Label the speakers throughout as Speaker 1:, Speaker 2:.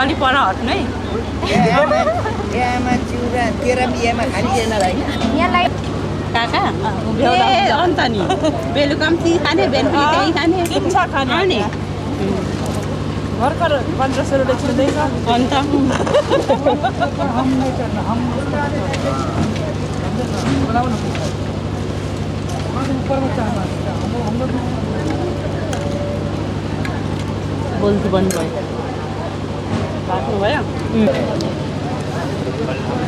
Speaker 1: अलि पर हट्नु है
Speaker 2: बिहामा चिउरा तेरा बिहामा खालिएन होइन
Speaker 3: यहाँलाई
Speaker 1: काका अन्त नि बेलुका पनि त्यही खाने बिहान पनि त्यही खाने
Speaker 4: किन्छ खाने
Speaker 1: नि
Speaker 4: भर्खर 1500 रुपियाँ छिर्दैछ
Speaker 1: अन्त बोल्छु भन्नुभयो बाँच्नु भयो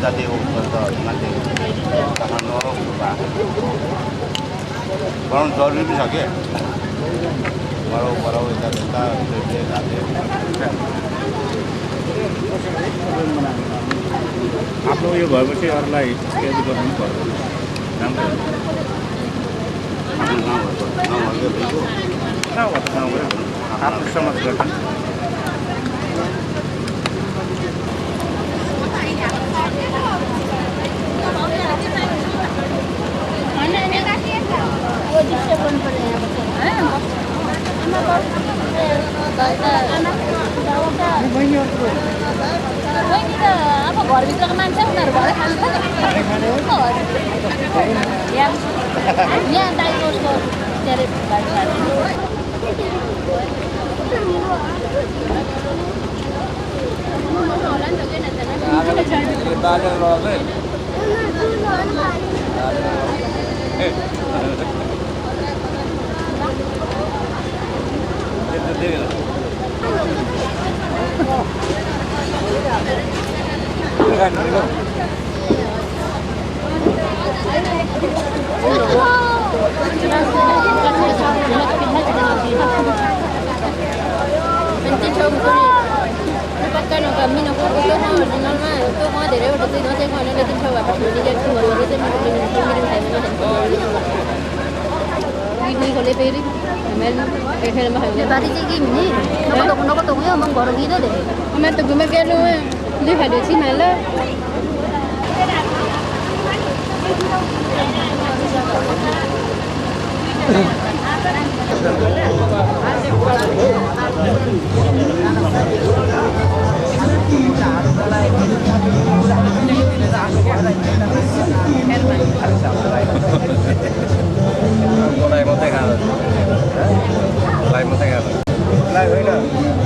Speaker 5: जाति हो मान्छे बनाउनु जरुरी पनि छ कि बराउ यता
Speaker 6: आफ्नो यो भएपछि अरूलाई केही गर्नु पर्दैन राम्रो आफ्नो समाज गर्छन्
Speaker 3: अब घरभित्रको मान्छे उनीहरू भएर खान्छ यहाँ दाइको उसको बारी चाहिँ के हुने नकतोक्यो म घर गीत दे मैं तो घूमे गेलो ले खाले छी माला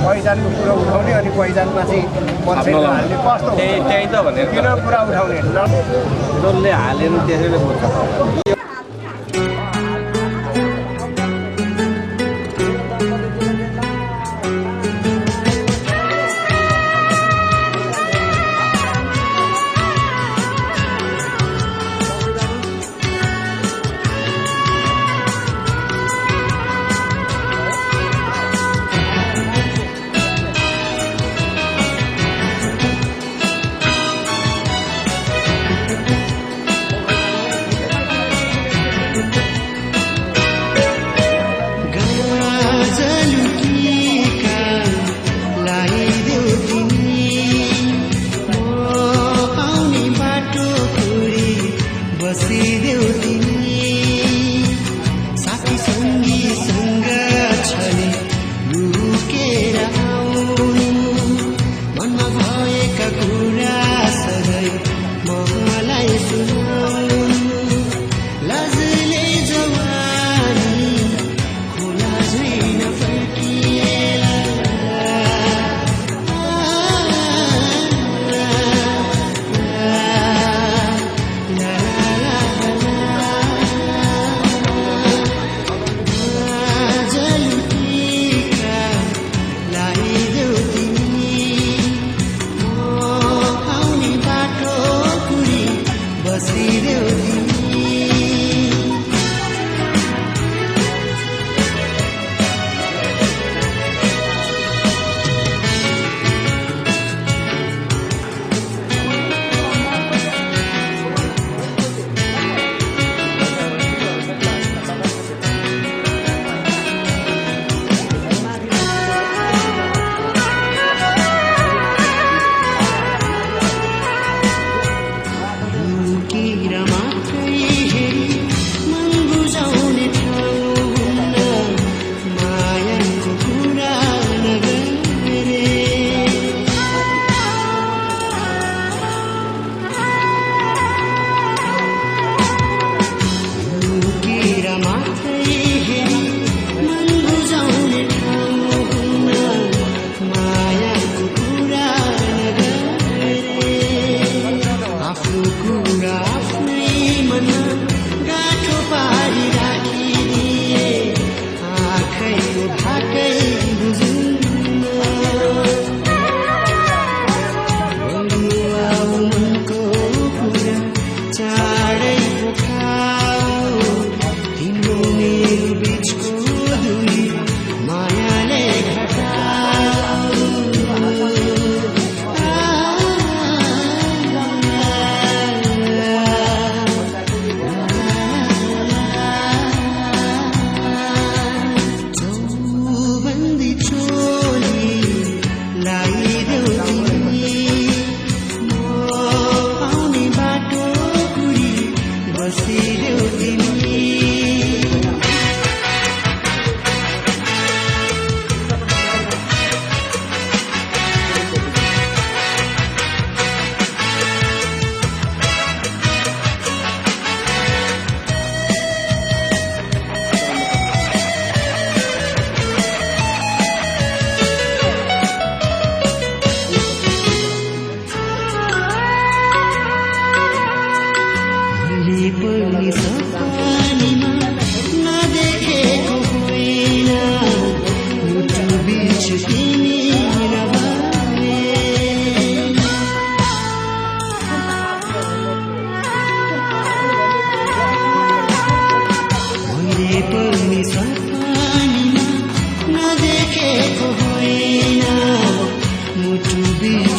Speaker 2: पहिचानको कुरा उठाउने अनि पहिचानमा चाहिँ मान्छेले हाल्ने कस्तो
Speaker 6: त्यही त भनेर
Speaker 2: किन कुरा उठाउने
Speaker 6: जसले हालेन त्यसैले बोल्छ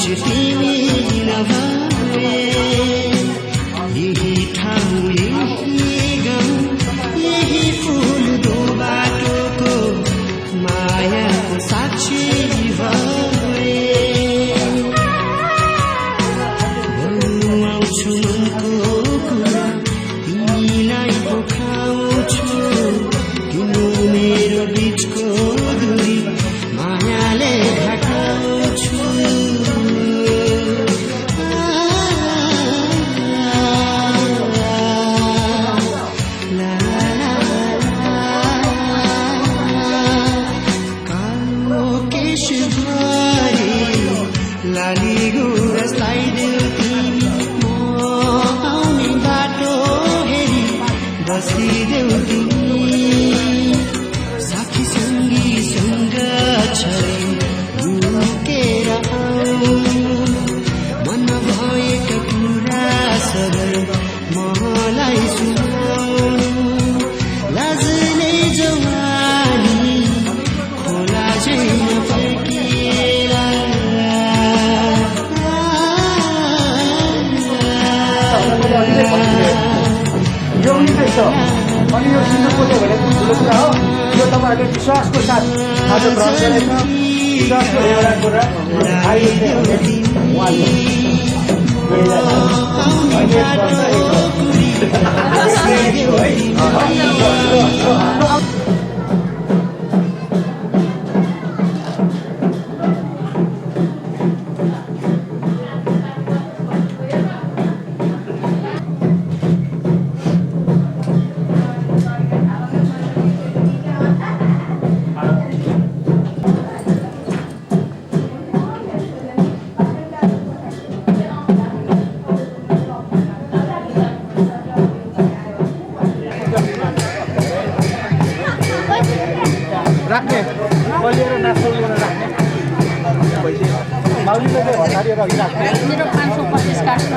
Speaker 7: बीच तिमी नभए यही ठाउँ यही गाउँ यही फुल दो बाटोको मायाको साक्षी भए आउँछु मनको कुरा तिमीलाई पोखाउँछु तिम्रो मेरो बिचको दूरी मायाले घटाउँछु कालो केश भरी लाली गुरसलाई देऊ तिमी म आउने बाटो हेरी बसिदेऊ तिमी साथी सङ्गी सँग छै लुकेर आऊ मन भएका कुरा सबै मलाई सुनाऊ लाजले जवानी खोला छैन फर्किएर
Speaker 2: यो निकै छ अनि यो सिन्धुको भने ठुलो कुरा हो यो तपाईँहरूले विश्वासको साथ आज ग्रहण गरेको विश्वासको एउटा कुरा राख्ने कलिएर नाच्ने राख्ने माउलीले चाहिँ हतारिएर अघि राख्ने
Speaker 3: मेरो 525 काट्नु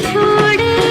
Speaker 3: छोडेर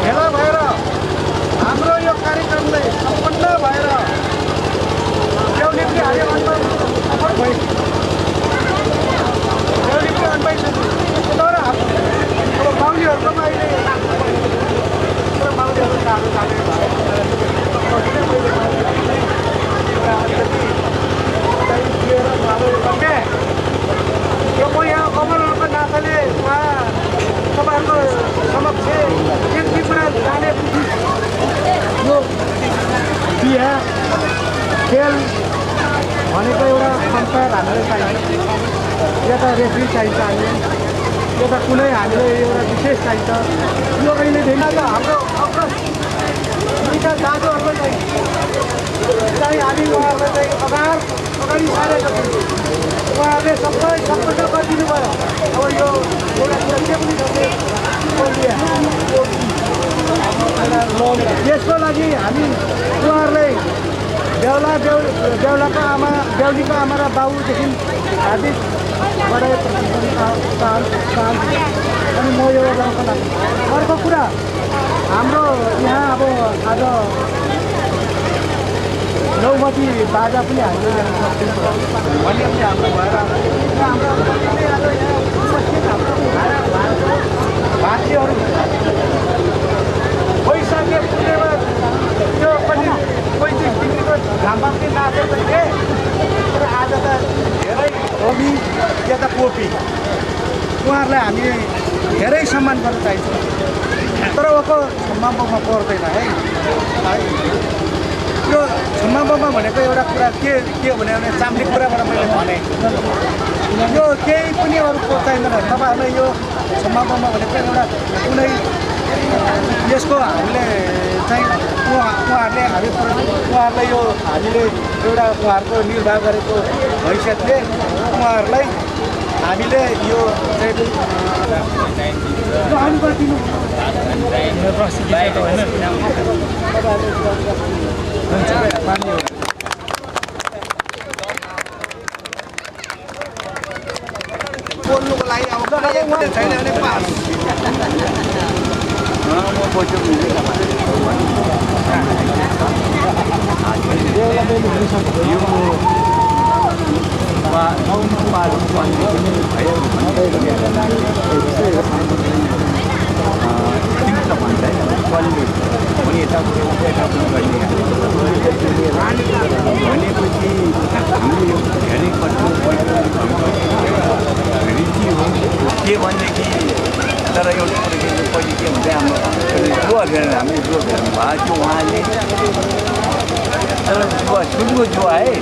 Speaker 2: भेला भएर हाम्रो यो कार्यक्रमलाई सम्पन्न भएर देउलिप्री हाल्यो सफल भयो। देउलिप्री अनबाई तर अब बाहुलीहरूकोमा अहिले बाहुलीहरू साह्रो यो म यहाँ कमलहरूको नाताले उहाँ तपाईँहरूको समक्ष एक दुई कुरा जाने यो बिहा खेल भनेको एउटा सम्पाद हामीलाई चाहिन्छ, या त रेफ्री चाहिन्छ, हामीले या त कुनै हामीले एउटा विशेष चाहिन्छ। यो अहिलेदेखि त हाम्रो दुईवटा दाजुहरूलाई चाहिँ हामी उहाँहरूलाई चाहिँ अगाडि सारेका छौँ। उहाँहरूले सबै सम्पन्न गरिदिनु भयो। अब यो एउटा कुरा के पनि त्यसको लागि हामी उहाँहरूलाई बेहुलाको आमा बेहुलीको आमा र बाबुदेखि हार्दिक बधाई चाहन्छु। अनि म यो गाउँको लागि अर्को कुरा हाम्रो यहाँ अब आज नौमती बाजा पनि हामीले ल्याउन सक्छौँ भन्ने पनि हाम्रो भएर हाम्रो भाषीहरू भइसके पुगेमा त्यो पनि 35 डिग्रीको घाममा पनि नाचेको थिए। तर आज त धेरै होमी या त कोपी उहाँहरूलाई हामी धेरै सम्मान गर्न चाहन्छौँ। तर उहाँको सम्मानमा पर्दैन है। यो छम्माबम्मा भनेको एउटा कुरा के भने चाम्रे कुराबाट मैले भने यो केही पनि अरू चाहिँदैन। तपाईँहरूलाई यो छम्माबम्मा भनेको एउटा कुनै यसको हामीले चाहिँ उहाँहरूलाई यो हामीले एउटा उहाँहरूको निर्वाह गरेको हैसियतले उहाँहरूलाई हामीले यो बोल्नुको लागि अब छैन भने पास
Speaker 6: भनेपछि हामीले यो धेरै के भनेदेखि तर एउटा कुरो पहिले के हुन्छ हाम्रो जुवा खेल्नु हामीले जुवा खेल्नु भएको थियो उहाँले। तर जुवा ठुलो जुवा है,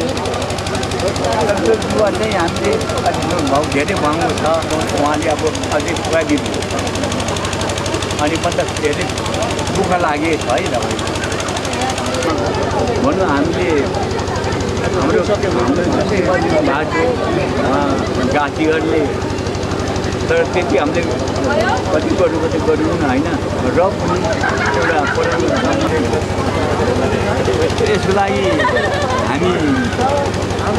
Speaker 6: तर त्यो जुवा चाहिँ हामीले अलिक भाउ धेरै महँगो छ। उहाँले अब अलिक खुवाइदिनु अनि मतलब धेरै दुःख लागेको छ है तपाईँ भन्नु। हामीले हाम्रो बाटो गाछीहरूले तर त्यति हामीले कति गर्नु होइन। र पनि एउटा यसको लागि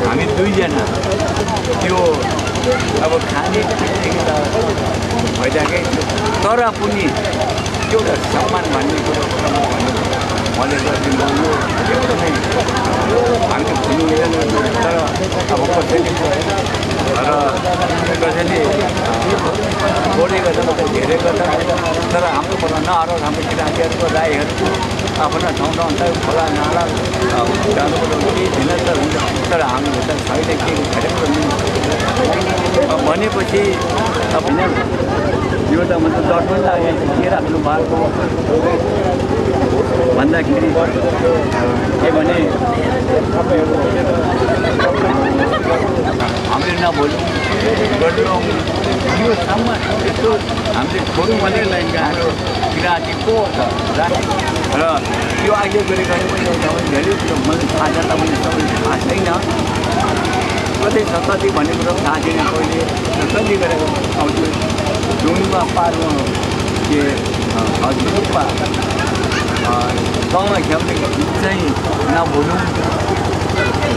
Speaker 6: हामी दुईजना त्यो अब खाने भइरहेकै तर पनि एउटा सम्मान भन्ने कुरो मैले गरिदिनु यो एकदमै हामीले भुल्नु हुँदैन। तर अब कसैले बोले गर्दा धेरै गर्दा तर हाम्रोबाट नहराओस्। हाम्रो किराँतीहरूको राईहरूको आफ्नो ठाउँ अनुसार खोला नाला जानुपर्छ केही भिन्नता हुन्छ। तर हाम्रो त छैन के भनेपछि अब यो त म त डर पनि लागेको के राख्नु भएको भन्दाखेरि के भने हामीले नभोलौँ गर्दैनौँ योसम्म यस्तो हामीले छोडौँ भनेर हाम्रो किराँती को र त्यो अहिले गरेको पनि धेरै कुरो मलाई थाहा छ तपाईँले सबैले थाहा छैन कतै सतती भन्ने कुरो थाहा छैन कहिले सतती गरेको आउँथ्यो डुङमा पारमा के हजुरमा गाउँमा खेल्ने गीत चाहिँ नभुलौँ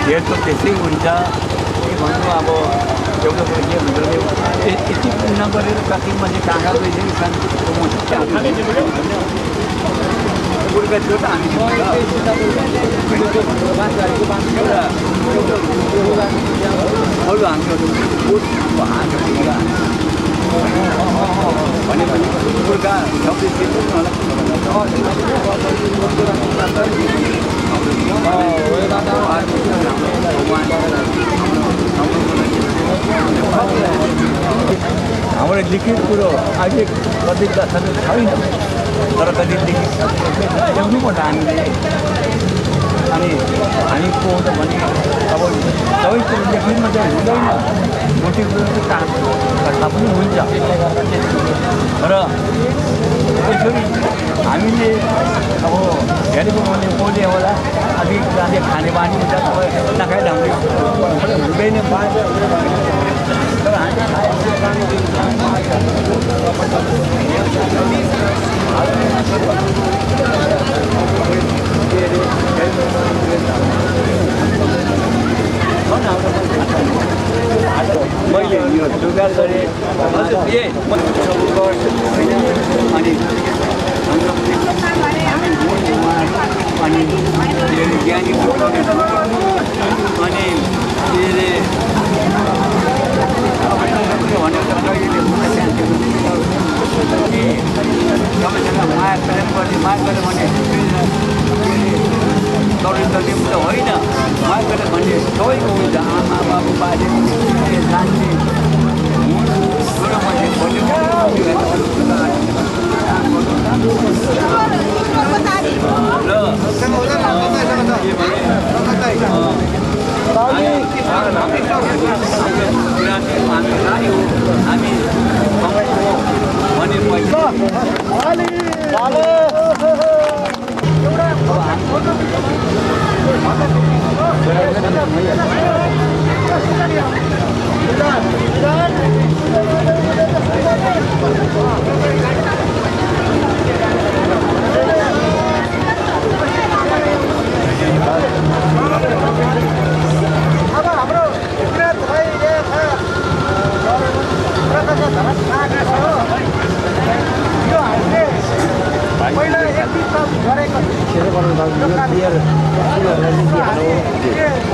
Speaker 6: धेर त त्यसै हुन्छ के भन्नु अब एउटा कुरो के भन्छ यति पनि नगरेर कति मान्छे कहाँ गइसकेको कुर्का त्यो त हामी अरू हामी भनेपछि कुर्का सबै हाम्रो लिखित कुरो अहिले कति छैन तर कति लिखित ल्याउनुपर्छ हामीले अनि हामी को हुन्छ भने अब सबै कुरो लेख्नुमा चाहिँ हुँदैन मोटी कुरो चाहिँ कथा पनि हुन्छ र त्यसरी हामीले अब धेरैको मैले बोले होला अलिक राति खाने बानी हुन्छ तपाईँ नखाएर हामीले हुँदैन तर मैले यो सुधार गरेँ अनि ज्ञानी अनि सबैजना माया प्रेम गर्ने माया गऱ्यो भने दौडी त होइन माया गऱ्यो भने सबैको हुन्छ आमा बाबु बाजे जान्ने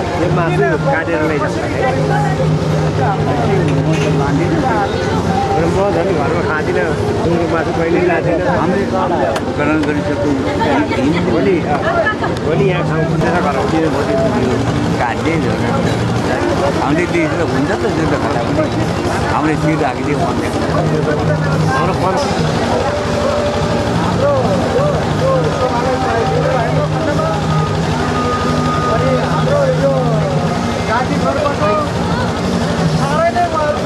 Speaker 6: हामी काटेर लैजान्छ म झन् घरमा खाँदिनँ सुँगुरको मासु कहिले लाँदैन हामीले ग्रहण गरिसक्यौँ भोलि यहाँ खाउँ कुदेर घराउँदिनँ भोलि काट्दै हामीले दिएर हुन्छ त त्यो त खाना पनि हामीले सिट राखिदियो भन्दै हाम्रो यो गाडी घरबाट साह्रै नै भएको है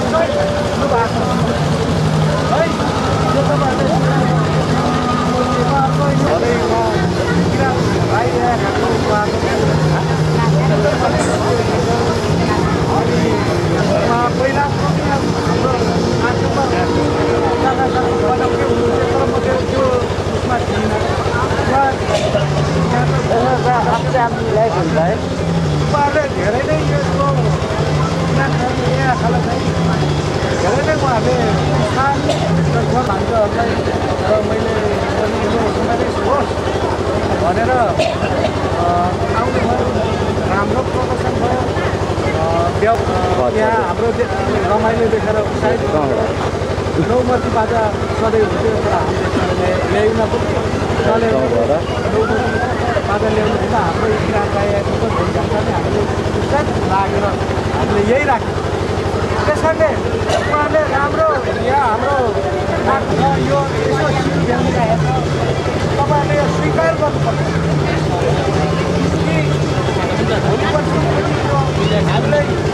Speaker 6: यो पहिला धेरै नै यसको खाना चाहिँ धेरै नै उहाँहरूले भान्साहरूलाई र मैले होस् भनेर आउने भयो राम्रो प्रदर्शन भयो यहाँ हाम्रो रमाइलो देखेर उत्साहित नौमती बाजा सधैँ हुन्थ्यो तर हामीले ल्याउन पनि चलेर नौमती बाजा ल्याउनु हुँदा हाम्रो किराँत गाएको पनि हामीले उत्साहित लागेर हामीले यही राख्यौँ
Speaker 2: त्यसैले उहाँले राम्रो यहाँ हाम्रो यो यसो भ्याउँदा हेर्छ तपाईँहरूले यो स्वीकार गर्नुपर्छ कि भोलि पर्सि हामीलाई